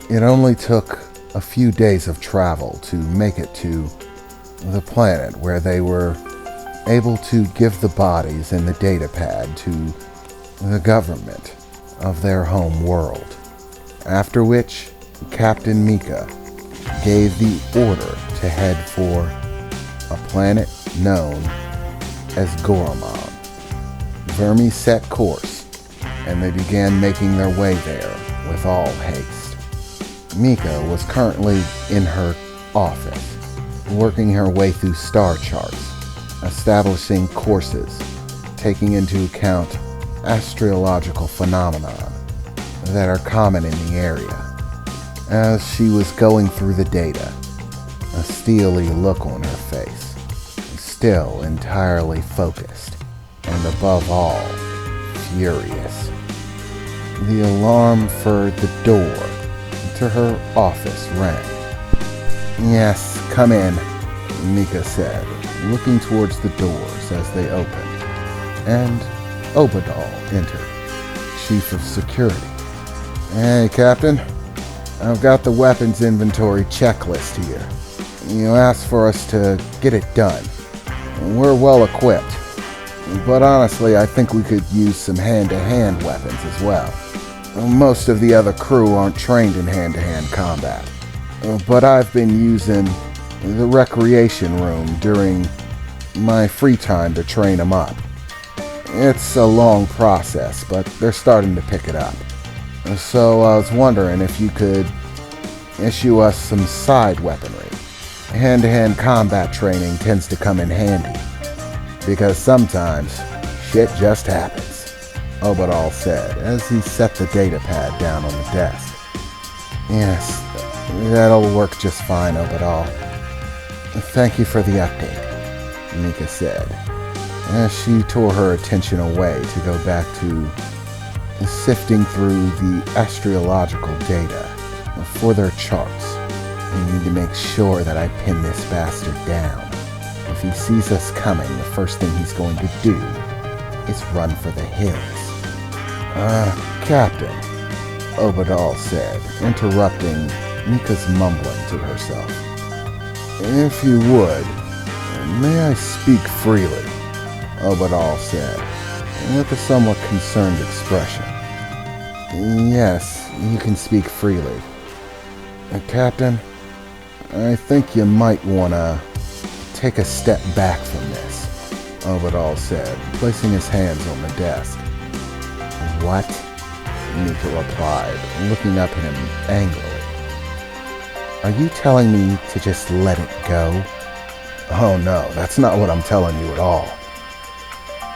It only took a few days of travel to make it to the planet where they were able to give the bodies in the data pad to the government of their home world. After which, Captain Mika gave the order to head for a planet known as Goromon. Vermi set course, and they began making their way there with all haste. Mika was currently in her office, working her way through star charts, establishing courses, taking into account astrological phenomena that are common in the area. As she was going through the data, a steely look on her face, still entirely focused, and above all, furious. The alarm for the door to her office rang. "Yes, come in," Mika said, looking towards the doors as they opened, and Obadal entered, Chief of Security. "Hey, Captain. I've got the weapons inventory checklist here. You asked for us to get it done. We're well equipped, but honestly, I think we could use some hand-to-hand weapons as well. Most of the other crew aren't trained in hand-to-hand combat, but I've been using the recreation room during my free time to train them up. It's a long process, but they're starting to pick it up. So I was wondering if you could issue us some side weaponry. Hand-to-hand combat training tends to come in handy, because sometimes shit just happens," Obadal said as he set the data pad down on the desk. "Yes, that'll work just fine, Obadal. Thank you for the update," Mika said, as she tore her attention away to go back to sifting through the astrological data for their charts. "I need to make sure that I pin this bastard down. If he sees us coming, the first thing he's going to do is run for the hills." Captain," Obadal said, interrupting Mika's mumbling to herself. "If you would, may I speak freely?" Obadal said, with a somewhat concerned expression. "Yes, you can speak freely. Captain, I think you might want to take a step back from this," Obadal said, placing his hands on the desk. "What?" Mika replied, looking up at him angrily. "Are you telling me to just let it go?" "Oh no, that's not what I'm telling you at all.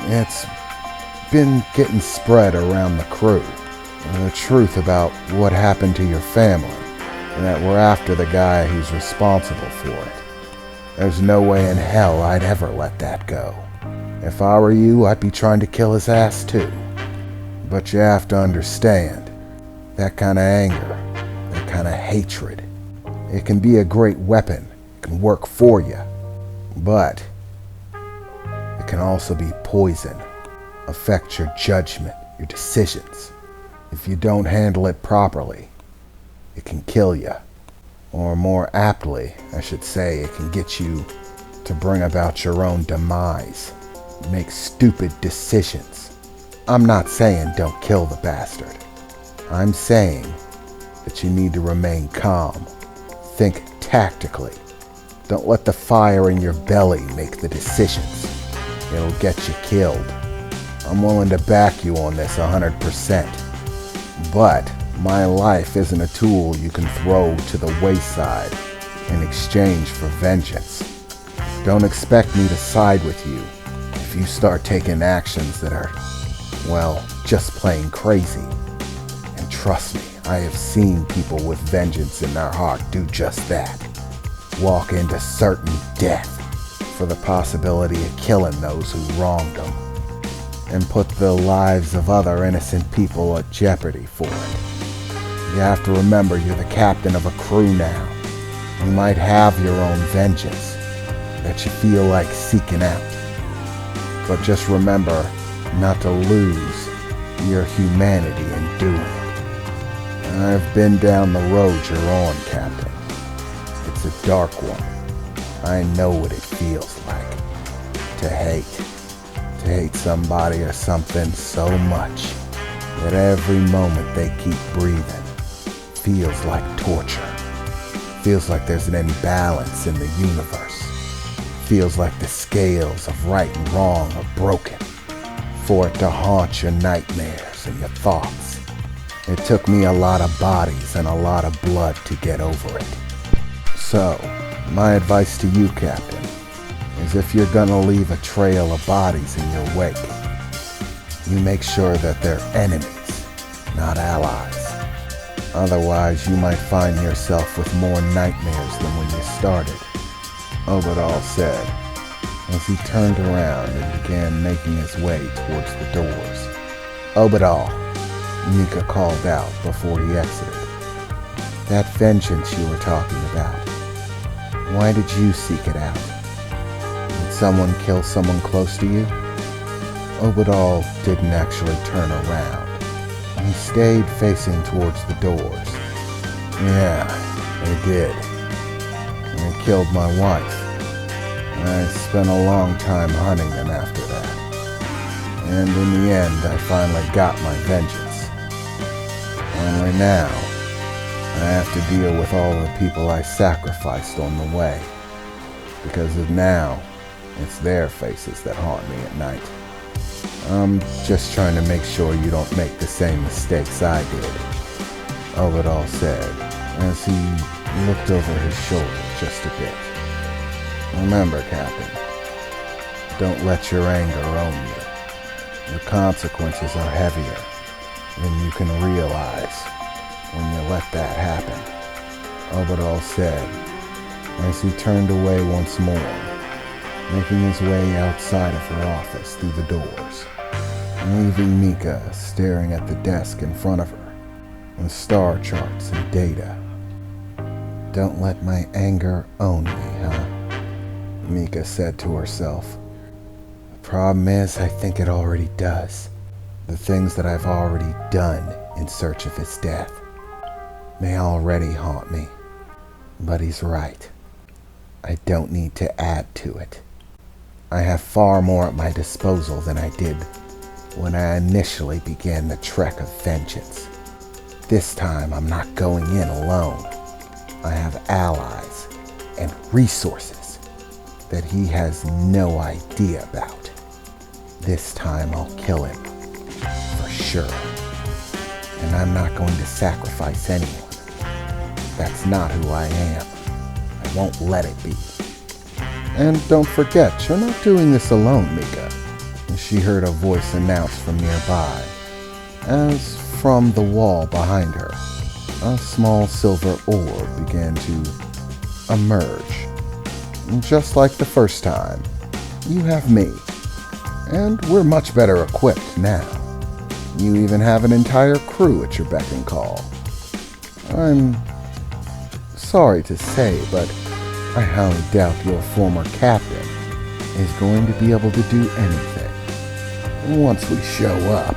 It's been getting spread around the crew, the truth about what happened to your family, and that we're after the guy who's responsible for it. There's no way in hell I'd ever let that go. If I were you, I'd be trying to kill his ass too. But you have to understand, that kind of anger, that kind of hatred, it can be a great weapon, it can work for you, but it can also be poison, affect your judgment, your decisions. If you don't handle it properly, it can kill you. Or more aptly, I should say, it can get you to bring about your own demise, make stupid decisions. I'm not saying don't kill the bastard. I'm saying that you need to remain calm. Think tactically. Don't let the fire in your belly make the decisions. It'll get you killed. I'm willing to back you on this 100%. But my life isn't a tool you can throw to the wayside in exchange for vengeance. Don't expect me to side with you if you start taking actions that are, well, just plain crazy. And trust me, I have seen people with vengeance in their heart do just that. Walk into certain death for the possibility of killing those who wronged them, and put the lives of other innocent people at jeopardy for it. You have to remember you're the captain of a crew now. You might have your own vengeance that you feel like seeking out. But just remember not to lose your humanity in doing it. I've been down the road you're on, Captain. It's a dark one. I know what it feels like. To hate. To hate somebody or something so much that every moment they keep breathing feels like torture. Feels like there's an imbalance in the universe. Feels like the scales of right and wrong are broken. For it to haunt your nightmares and your thoughts. It took me a lot of bodies and a lot of blood to get over it. So, my advice to you, Captain, is if you're gonna leave a trail of bodies in your wake, you make sure that they're enemies, not allies. Otherwise, you might find yourself with more nightmares than when you started. Obadal said, as he turned around and began making his way towards the doors. Obadal, Nika called out before he exited. That vengeance you were talking about, why did you seek it out? Did someone kill someone close to you? Obadal didn't actually turn around. He stayed facing towards the doors. Yeah, they did. They killed my wife. I spent a long time hunting them after that. And in the end, I finally got my vengeance. Only now, I have to deal with all the people I sacrificed on the way. Because now, it's their faces that haunt me at night. I'm just trying to make sure you don't make the same mistakes I did, Obadal said, as he looked over his shoulder just a bit. Remember, Captain, don't let your anger own you. The consequences are heavier than you can realize when you let that happen, Obadal said, as he turned away once more, making his way outside of her office through the doors, leaving Mika staring at the desk in front of her with star charts and data. Don't let my anger own me, huh? Mika said to herself. The problem is, I think it already does. The things that I've already done in search of his death may already haunt me. But he's right. I don't need to add to it. I have far more at my disposal than I did when I initially began the trek of vengeance. This time I'm not going in alone. I have allies and resources that he has no idea about. This time I'll kill him, for sure. And I'm not going to sacrifice anyone. That's not who I am. I won't let it be. And don't forget, you're not doing this alone, Mika, she heard a voice announce from nearby. As from the wall behind her, a small silver orb began to emerge. Just like the first time, you have me. And we're much better equipped now. You even have an entire crew at your beck and call. I'm sorry to say, but I highly doubt your former captain is going to be able to do anything once we show up.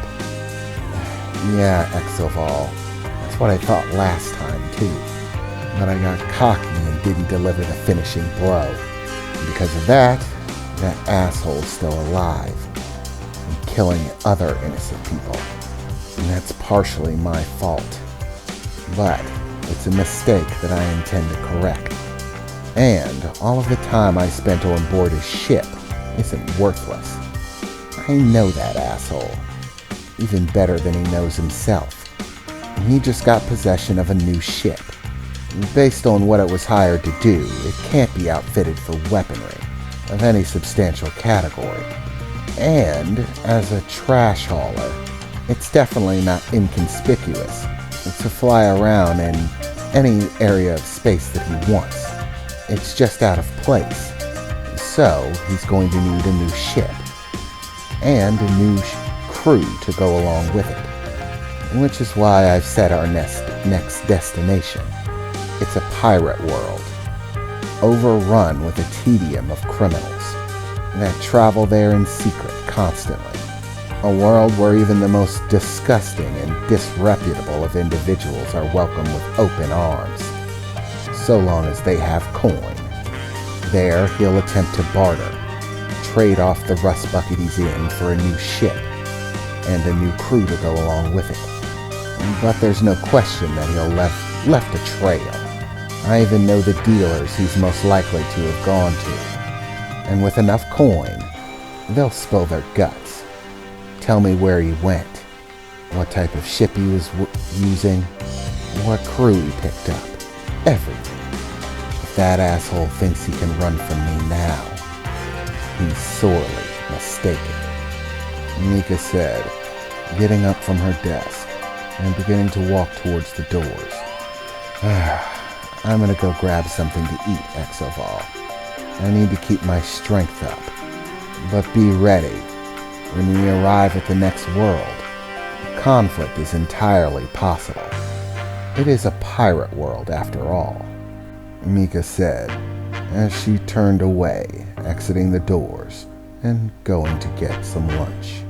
Yeah, exovol. That's what I thought last time, too. But I got cocky and didn't deliver the finishing blow. And because of that asshole's still alive and killing other innocent people. And that's partially my fault. But it's a mistake that I intend to correct. And all of the time I spent on board his ship isn't worthless. I know that asshole. Even better than he knows himself. And he just got possession of a new ship. Based on what it was hired to do, it can't be outfitted for weaponry of any substantial category. And as a trash hauler, it's definitely not inconspicuous to fly around in any area of space that he wants. It's just out of place. So he's going to need a new ship and a new crew to go along with it. Which is why I've set our next destination. It's a pirate world, overrun with a tedium of criminals that travel there in secret constantly. A world where even the most disgusting and disreputable of individuals are welcomed with open arms, so long as they have coin. There, he'll attempt to barter, trade off the rust bucket he's in for a new ship, and a new crew to go along with it. But there's no question that he'll left a trail. I even know the dealers he's most likely to have gone to. And with enough coin, they'll spill their guts. Tell me where he went, what type of ship he was using, what crew he picked up, everything. If that asshole thinks he can run from me now, he's sorely mistaken, Mika said, getting up from her desk and beginning to walk towards the doors. I'm gonna go grab something to eat, Exovol. I need to keep my strength up. But be ready. When we arrive at the next world, conflict is entirely possible. It is a pirate world after all, Mika said, as she turned away, exiting the doors and going to get some lunch.